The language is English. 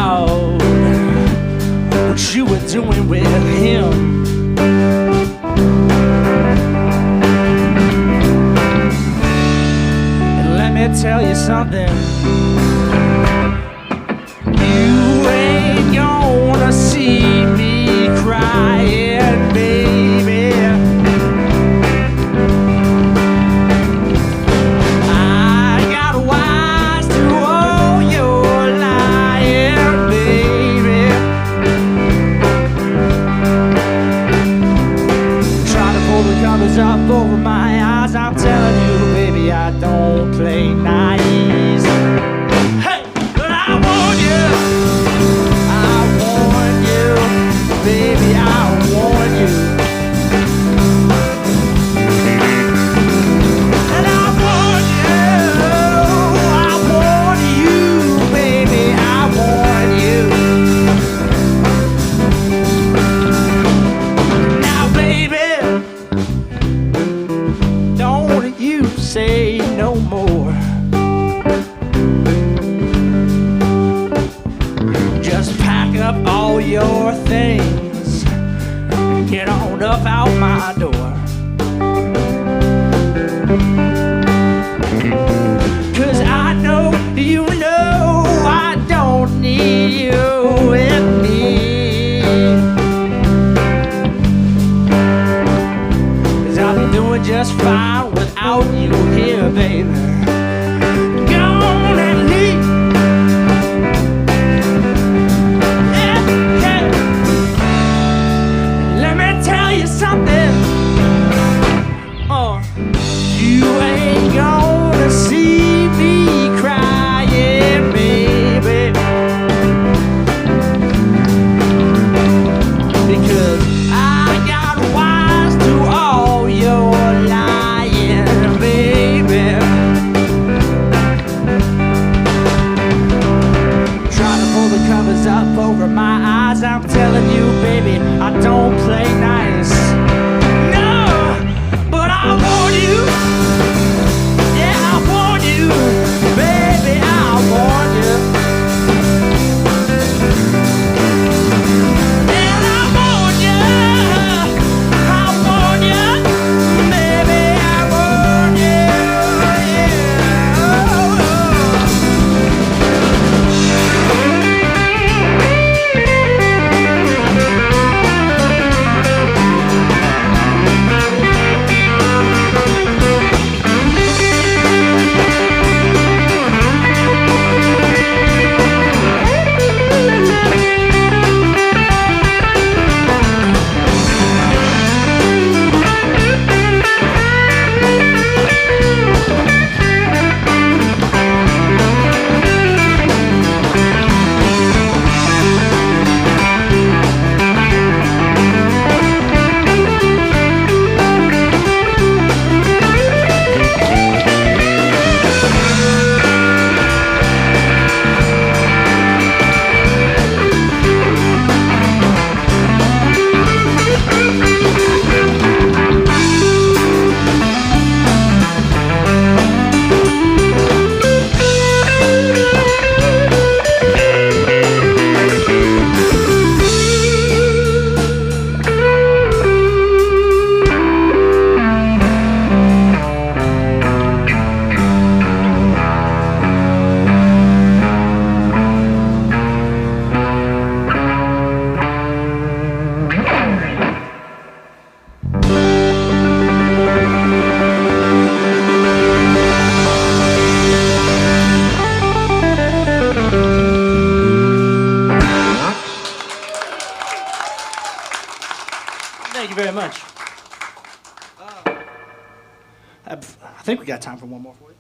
about what you were doing with him. And let me tell you something, you ain't gonna see me crying, baby. I got wise to all your lying, baby. Try to pull the covers up over my eyes. I'm telling you, baby, I don't play nice. Hey, but I warn you, baby, I warn you. And I warn you, baby, I warn you. Now, baby, don't you say no more. Just pack up all your things and get on up out my door. 'Cause I know you know I don't need you with me. 'Cause I'll be doing just fine without you here, baby. Gone and leave. Something, you ain't gonna see me crying, baby, because I got wise to all your lying, baby. Try to pull the covers up over my eyes. I'm telling you, baby, I don't play nice. I warn you, yeah, I warn you, baby, I warn you. And I warn you, baby, I warn you, Thank you very much. I think we got time for one more for you.